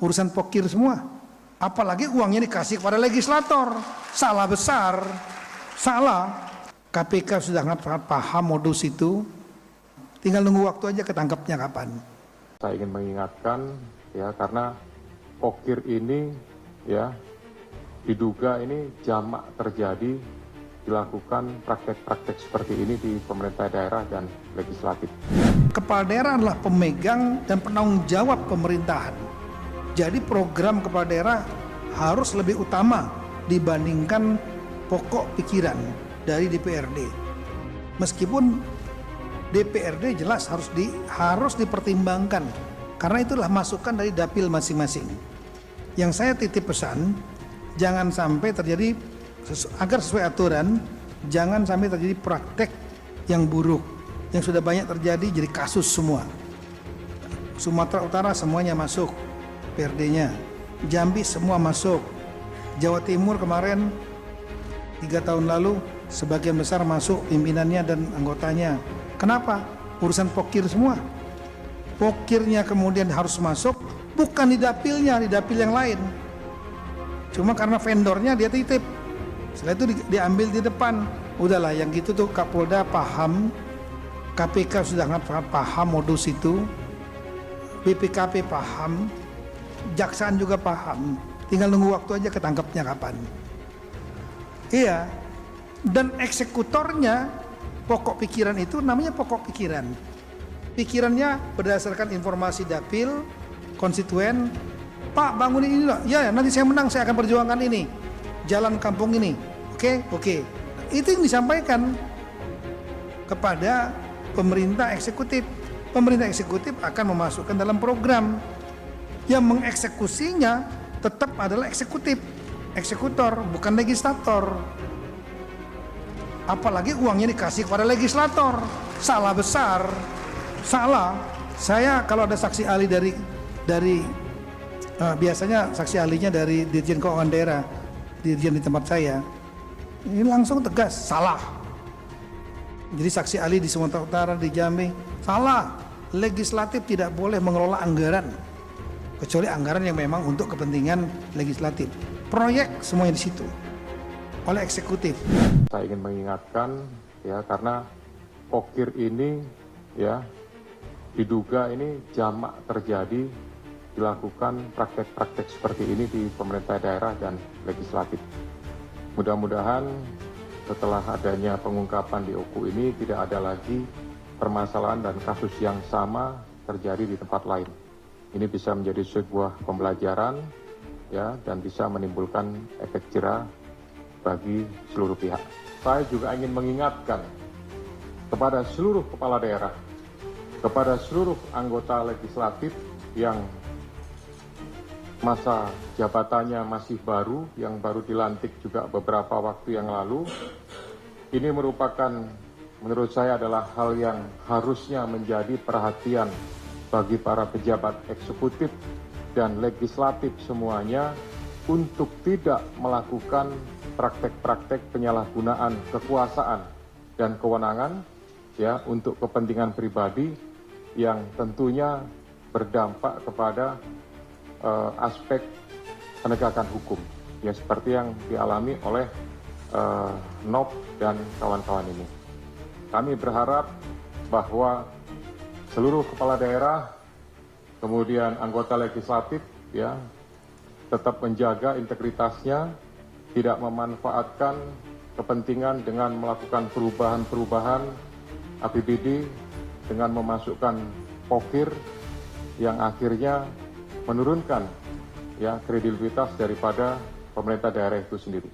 urusan pokir semua. Apalagi uangnya dikasih kepada legislator. Salah besar. Salah. KPK sudah sangat paham modus itu. Tinggal nunggu waktu aja ketangkapnya kapan. Saya ingin mengingatkan ya, karena pokir ini ya diduga ini jamak terjadi, dilakukan praktek-praktek seperti ini di pemerintah daerah dan legislatif. Kepala daerah adalah pemegang dan penanggung jawab pemerintahan. Jadi program kepala daerah harus lebih utama dibandingkan pokok pikiran dari DPRD. Meskipun DPRD jelas harus dipertimbangkan karena itulah masukan dari dapil masing-masing. Yang saya titip pesan, jangan sampai terjadi, agar sesuai aturan, jangan sampai terjadi praktek yang buruk yang sudah banyak terjadi jadi kasus semua. Sumatera Utara semuanya masuk PRD-nya, Jambi semua masuk, Jawa Timur kemarin 3 tahun lalu sebagian besar masuk pimpinannya dan anggotanya. Kenapa? Urusan pokir semua. Pokirnya kemudian harus masuk, bukan di dapilnya, di dapil yang lain. Cuma karena vendornya dia titip. Setelah itu diambil di depan. Udahlah, yang gitu tuh Kapolda paham, KPK sudah sangat paham modus itu, BPKP paham, Jaksaan juga paham. Tinggal nunggu waktu aja ketangkapnya kapan. Iya, dan eksekutornya pokok pikiran itu namanya pokok pikiran. Pikirannya berdasarkan informasi dapil, konstituen. Pak, bangunin ini loh. Ya, nanti saya menang, saya akan perjuangkan ini. Jalan kampung ini. Oke. Itu yang disampaikan kepada pemerintah eksekutif. Pemerintah eksekutif akan memasukkan dalam program. Yang mengeksekusinya tetap adalah eksekutif. Eksekutor, bukan legislator. Apalagi uangnya dikasih kepada legislator. Salah besar. Salah. Saya kalau ada saksi ahli dari biasanya saksi ahlinya dari Dirjen Keuangan Daerah, Dirjen di tempat saya, ini langsung tegas, salah. Jadi saksi ahli di Sumatera Utara, di Jambi, salah. Legislatif tidak boleh mengelola anggaran, kecuali anggaran yang memang untuk kepentingan legislatif. Proyek semuanya di situ oleh eksekutif. Saya ingin mengingatkan ya, karena pokir ini ya diduga ini jamak terjadi, dilakukan praktek-praktek seperti ini di pemerintah daerah dan legislatif. Mudah-mudahan setelah adanya pengungkapan di OKU ini tidak ada lagi permasalahan dan kasus yang sama terjadi di tempat lain. Ini bisa menjadi sebuah pembelajaran ya, dan bisa menimbulkan efek jerah bagi seluruh pihak. Saya juga ingin mengingatkan kepada seluruh kepala daerah, kepada seluruh anggota legislatif yang masa jabatannya masih baru, yang baru dilantik juga beberapa waktu yang lalu. Ini merupakan, menurut saya adalah hal yang harusnya menjadi perhatian bagi para pejabat eksekutif dan legislatif semuanya untuk tidak melakukan praktek-praktek penyalahgunaan kekuasaan dan kewenangan ya untuk kepentingan pribadi yang tentunya berdampak kepada aspek penegakan hukum ya, seperti yang dialami oleh Nop dan kawan-kawan ini. Kami berharap bahwa seluruh kepala daerah kemudian anggota legislatif ya tetap menjaga integritasnya, tidak memanfaatkan kepentingan dengan melakukan perubahan-perubahan APBD dengan memasukkan pokir yang akhirnya menurunkan ya kredibilitas daripada pemerintah daerah itu sendiri.